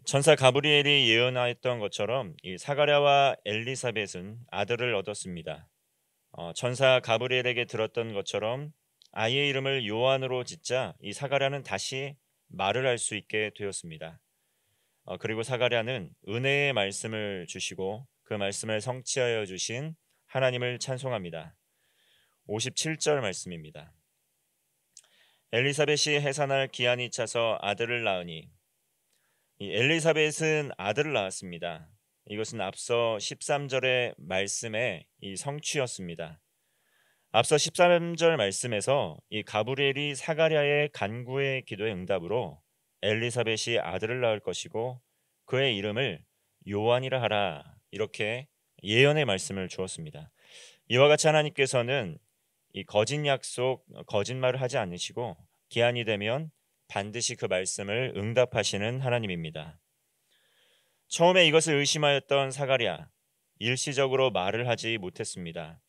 천사 가브리엘이 예언하였던 것처럼 이 사가랴와 엘리사벳은 아들을 얻었습니다. 천사 가브리엘에게 들었던 것처럼 아이의 이름을 요한으로 짓자 이 사가랴는 다시 말을 할 수 있게 되었습니다. 그리고 사가랴는 은혜의 말씀을 주시고 그 말씀을 성취하여 주신 하나님을 찬송합니다. 57절 말씀입니다. 엘리사벳이 해산할 기한이 차서 아들을 낳으니, 이 엘리사벳은 아들을 낳았습니다. 이것은 앞서 13절의 말씀의 이 성취였습니다. 앞서 13절 말씀에서 이 가브리엘이 사가랴의 간구의 기도의 응답으로 엘리사벳이 아들을 낳을 것이고 그의 이름을 요한이라 하라, 이렇게 예언의 말씀을 주었습니다. 이와 같이 하나님께서는 이 거짓 약속, 거짓말을 하지 않으시고 기한이 되면 반드시 그 말씀을 응답하시는 하나님입니다. 처음에 이것을 의심하였던 사가랴, 일시적으로 말을 하지 못했습니다.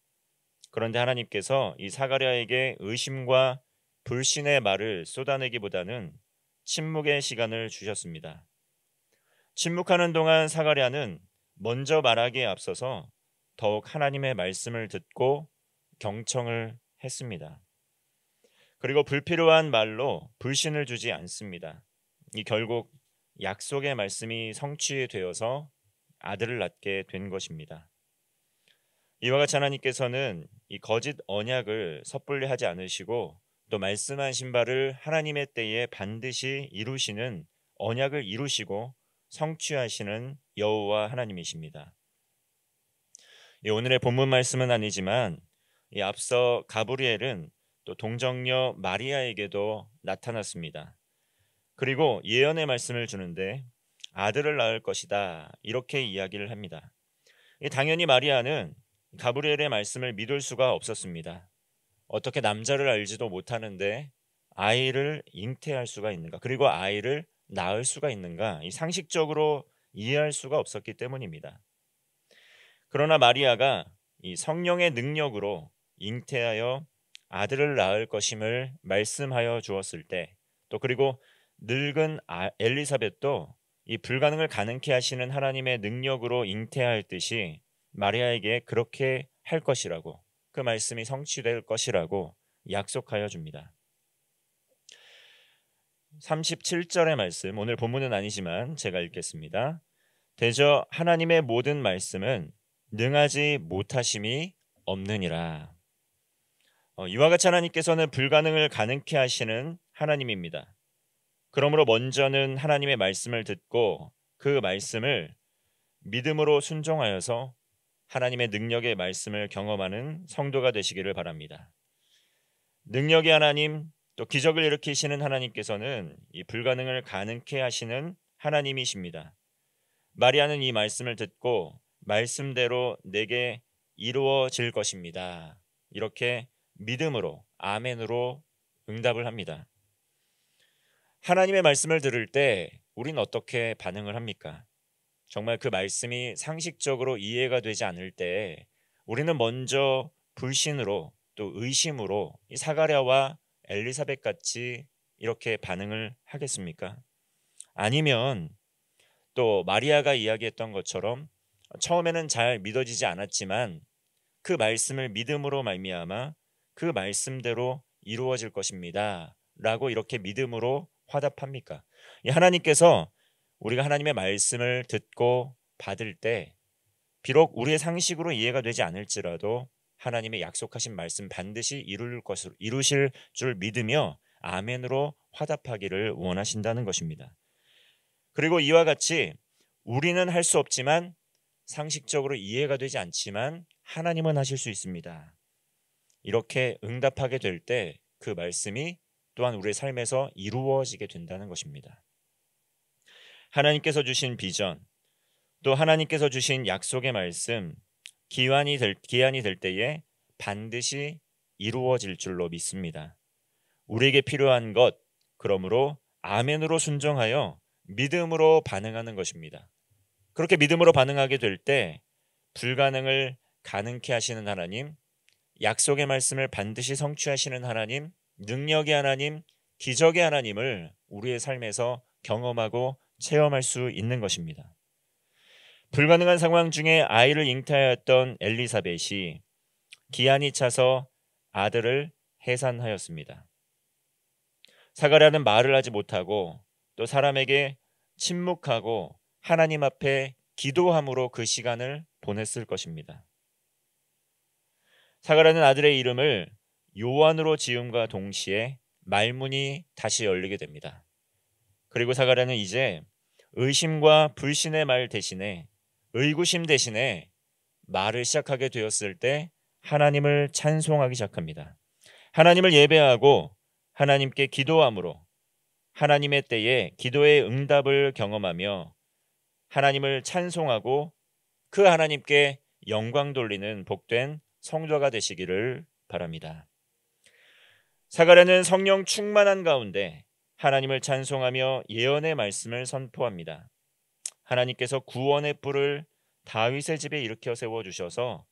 그런데 하나님께서 이 사가랴에게 의심과 불신의 말을 쏟아내기보다는 침묵의 시간을 주셨습니다. 침묵하는 동안 사가랴는 먼저 말하기에 앞서서 더욱 하나님의 말씀을 듣고 경청을 했습니다. 그리고 불필요한 말로 불신을 주지 않습니다. 이 결국 약속의 말씀이 성취되어서 아들을 낳게 된 것입니다. 이와 같이 하나님께서는 이 거짓 언약을 섣불리 하지 않으시고 또 말씀하신 바를 하나님의 때에 반드시 이루시는, 언약을 이루시고 성취하시는 여호와 하나님이십니다. 오늘의 본문 말씀은 아니지만 이 앞서 가브리엘은 또 동정녀 마리아에게도 나타났습니다. 그리고 예언의 말씀을 주는데 아들을 낳을 것이다, 이렇게 이야기를 합니다. 당연히 마리아는 가브리엘의 말씀을 믿을 수가 없었습니다. 어떻게 남자를 알지도 못하는데 아이를 잉태할 수가 있는가, 그리고 아이를 낳을 수가 있는가, 이 상식적으로 이해할 수가 없었기 때문입니다. 그러나 마리아가 이 성령의 능력으로 잉태하여 아들을 낳을 것임을 말씀하여 주었을 때, 또 그리고 늙은 엘리사벳도 이 불가능을 가능케 하시는 하나님의 능력으로 잉태할 듯이 마리아에게 그렇게 할 것이라고, 그 말씀이 성취될 것이라고 약속하여 줍니다. 37절의 말씀, 오늘 본문은 아니지만 제가 읽겠습니다. 대저 하나님의 모든 말씀은 능하지 못하심이 없느니라. 이와 같이 하나님께서는 불가능을 가능케 하시는 하나님입니다. 그러므로 먼저는 하나님의 말씀을 듣고 그 말씀을 믿음으로 순종하여서 하나님의 능력의 말씀을 경험하는 성도가 되시기를 바랍니다. 능력의 하나님, 또 기적을 일으키시는 하나님께서는 이 불가능을 가능케 하시는 하나님이십니다. 마리아는 이 말씀을 듣고 말씀대로 내게 이루어질 것입니다, 이렇게 믿음으로 아멘으로 응답을 합니다. 하나님의 말씀을 들을 때 우린 어떻게 반응을 합니까? 정말 그 말씀이 상식적으로 이해가 되지 않을 때 우리는 먼저 불신으로 또 의심으로 이 사가랴와 엘리사벳 같이 이렇게 반응을 하겠습니까? 아니면 또 마리아가 이야기했던 것처럼 처음에는 잘 믿어지지 않았지만 그 말씀을 믿음으로 말미암아 그 말씀대로 이루어질 것입니다 라고 이렇게 믿음으로 화답합니까? 하나님께서 우리가 하나님의 말씀을 듣고 받을 때 비록 우리의 상식으로 이해가 되지 않을지라도 하나님의 약속하신 말씀 반드시 이루실 줄 믿으며 아멘으로 화답하기를 원하신다는 것입니다. 그리고 이와 같이 우리는 할 수 없지만, 상식적으로 이해가 되지 않지만 하나님은 하실 수 있습니다, 이렇게 응답하게 될 때 그 말씀이 또한 우리의 삶에서 이루어지게 된다는 것입니다. 하나님께서 주신 비전, 또 하나님께서 주신 약속의 말씀, 기한이 될 때에 반드시 이루어질 줄로 믿습니다. 우리에게 필요한 것, 그러므로 아멘으로 순종하여 믿음으로 반응하는 것입니다. 그렇게 믿음으로 반응하게 될 때 불가능을 가능케 하시는 하나님, 약속의 말씀을 반드시 성취하시는 하나님, 능력의 하나님, 기적의 하나님을 우리의 삶에서 경험하고 체험할 수 있는 것입니다. 불가능한 상황 중에 아이를 잉태하였던 엘리사벳이 기한이 차서 아들을 해산하였습니다. 사가랴는 말을 하지 못하고 또 사람에게 침묵하고 하나님 앞에 기도함으로 그 시간을 보냈을 것입니다. 사가랴는 아들의 이름을 요한으로 지음과 동시에 말문이 다시 열리게 됩니다. 그리고 사가랴는 이제 의심과 불신의 말 대신에 의구심 대신에 말을 시작하게 되었을 때 하나님을 찬송하기 시작합니다. 하나님을 예배하고 하나님께 기도함으로 하나님의 때에 기도의 응답을 경험하며 하나님을 찬송하고 그 하나님께 영광 돌리는 복된 성도가 되시기를 바랍니다. 사가랴는 성령 충만한 가운데 하나님을 찬송하며 예언의 말씀을 선포합니다. 하나님께서 구원의 뿔을 다윗의 집에 일으켜 세워주셔서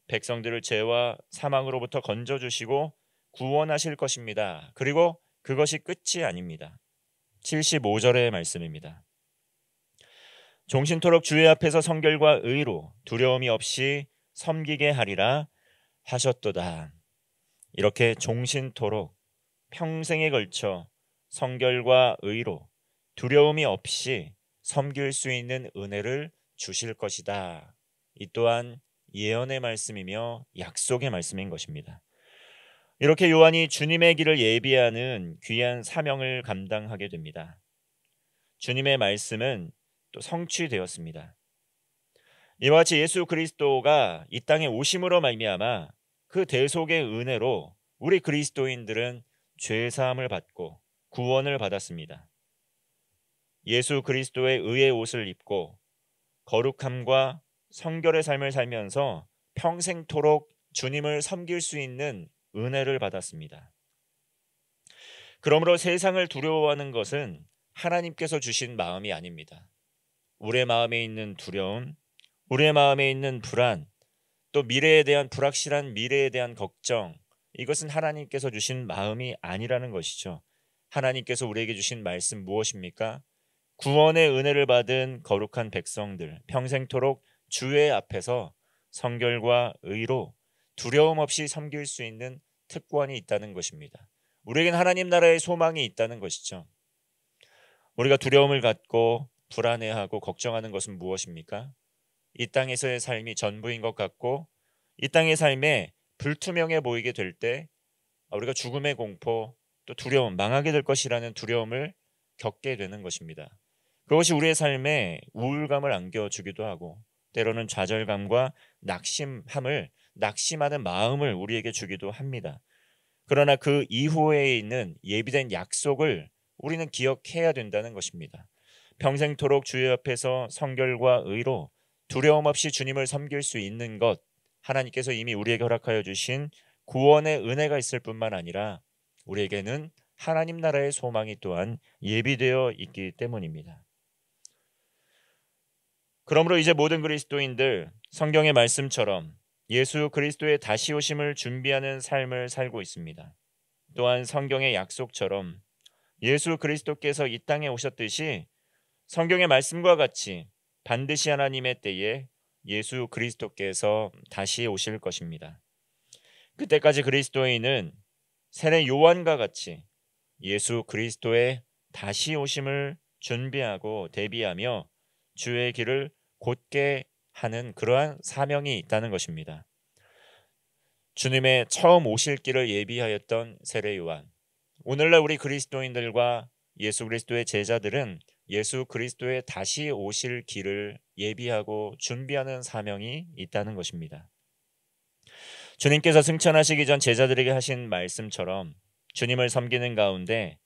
백성들을 죄와 사망으로부터 건져주시고 구원하실 것입니다. 그리고 그것이 끝이 아닙니다. 75절의 말씀입니다. 종신토록 주의 앞에서 성결과 의로 두려움이 없이 섬기게 하리라 하셨도다. 이렇게 종신토록 평생에 걸쳐 성결과 의로 두려움이 없이 섬길 수 있는 은혜를 주실 것이다. 이 또한 예언의 말씀이며 약속의 말씀인 것입니다. 이렇게 요한이 주님의 길을 예비하는 귀한 사명을 감당하게 됩니다. 주님의 말씀은 또 성취되었습니다. 이와 같이 예수 그리스도가 이 땅에 오심으로 말미암아 그 대속의 은혜로 우리 그리스도인들은 죄 사함을 받고 구원을 받았습니다. 예수 그리스도의 의의 옷을 입고 거룩함과 성결의 삶을 살면서 평생토록 주님을 섬길 수 있는 은혜를 받았습니다. 그러므로 세상을 두려워하는 것은 하나님께서 주신 마음이 아닙니다. 우리의 마음에 있는 두려움, 우리의 마음에 있는 불안, 또 미래에 대한 불확실한 미래에 대한 걱정, 이것은 하나님께서 주신 마음이 아니라는 것이죠. 하나님께서 우리에게 주신 말씀 무엇입니까? 구원의 은혜를 받은 거룩한 백성들, 평생토록 주의 앞에서 성결과 의로 두려움 없이 섬길 수 있는 특권이 있다는 것입니다. 우리에겐 하나님 나라의 소망이 있다는 것이죠. 우리가 두려움을 갖고 불안해하고 걱정하는 것은 무엇입니까? 이 땅에서의 삶이 전부인 것 같고 이 땅의 삶에 불투명해 보이게 될 때 우리가 죽음의 공포, 또 두려움, 망하게 될 것이라는 두려움을 겪게 되는 것입니다. 그것이 우리의 삶에 우울감을 안겨주기도 하고 때로는 좌절감과 낙심하는 마음을 우리에게 주기도 합니다. 그러나 그 이후에 있는 예비된 약속을 우리는 기억해야 된다는 것입니다. 평생토록 주의 앞에서 성결과 의로 두려움 없이 주님을 섬길 수 있는 것, 하나님께서 이미 우리에게 허락하여 주신 구원의 은혜가 있을 뿐만 아니라 우리에게는 하나님 나라의 소망이 또한 예비되어 있기 때문입니다. 그러므로 이제 모든 그리스도인들 성경의 말씀처럼 예수 그리스도의 다시 오심을 준비하는 삶을 살고 있습니다. 또한 성경의 약속처럼 예수 그리스도께서 이 땅에 오셨듯이 성경의 말씀과 같이 반드시 하나님의 때에 예수 그리스도께서 다시 오실 것입니다. 그때까지 그리스도인은 세례 요한과 같이 예수 그리스도의 다시 오심을 준비하고 대비하며 주의 길을 곧게 하는 그러한 사명이 있다는 것입니다. 주님의 처음 오실 길을 예비하였던 세례 요한, 오늘날 우리 그리스도인들과 예수 그리스도의 제자들은 예수 그리스도의 다시 오실 길을 예비하고 준비하는 사명이 있다는 것입니다. 주님께서 승천하시기 전 제자들에게 하신 말씀처럼 주님을 섬기는 가운데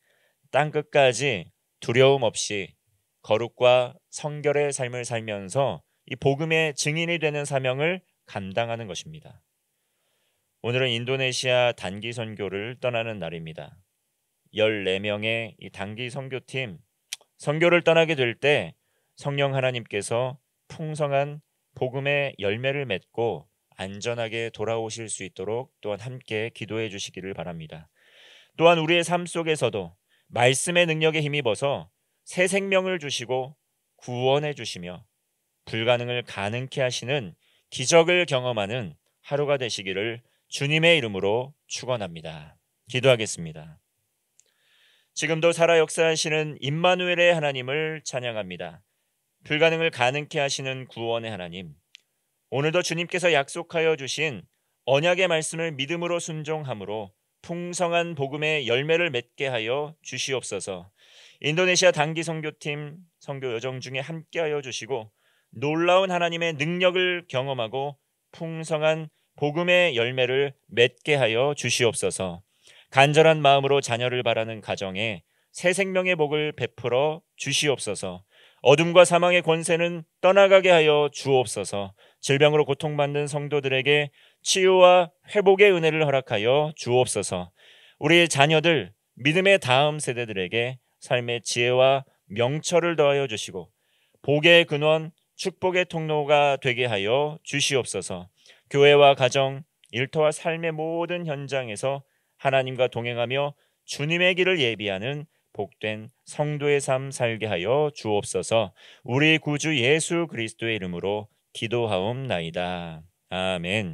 땅끝까지 두려움 없이 거룩과 성결의 삶을 살면서 이 복음의 증인이 되는 사명을 감당하는 것입니다. 오늘은 인도네시아 단기 선교를 떠나는 날입니다. 14명의 이 단기 선교팀 선교를 떠나게 될 때 성령 하나님께서 풍성한 복음의 열매를 맺고 안전하게 돌아오실 수 있도록 또한 함께 기도해 주시기를 바랍니다. 또한 우리의 삶 속에서도 말씀의 능력에 힘입어서 새 생명을 주시고 구원해 주시며 불가능을 가능케 하시는 기적을 경험하는 하루가 되시기를 주님의 이름으로 축원합니다. 기도하겠습니다. 지금도 살아 역사하시는 임마누엘의 하나님을 찬양합니다. 불가능을 가능케 하시는 구원의 하나님, 오늘도 주님께서 약속하여 주신 언약의 말씀을 믿음으로 순종함으로 풍성한 복음의 열매를 맺게 하여 주시옵소서. 인도네시아 단기 선교팀 선교 여정 중에 함께하여 주시고 놀라운 하나님의 능력을 경험하고 풍성한 복음의 열매를 맺게 하여 주시옵소서. 간절한 마음으로 자녀를 바라는 가정에 새 생명의 복을 베풀어 주시옵소서. 어둠과 사망의 권세는 떠나가게 하여 주옵소서. 질병으로 고통받는 성도들에게 치유와 회복의 은혜를 허락하여 주옵소서. 우리 자녀들, 믿음의 다음 세대들에게 삶의 지혜와 명철을 더하여 주시고 복의 근원, 축복의 통로가 되게 하여 주시옵소서. 교회와 가정, 일터와 삶의 모든 현장에서 하나님과 동행하며 주님의 길을 예비하는 복된 성도의 삶 살게 하여 주옵소서. 우리 구주 예수 그리스도의 이름으로 기도하옵나이다. 아멘.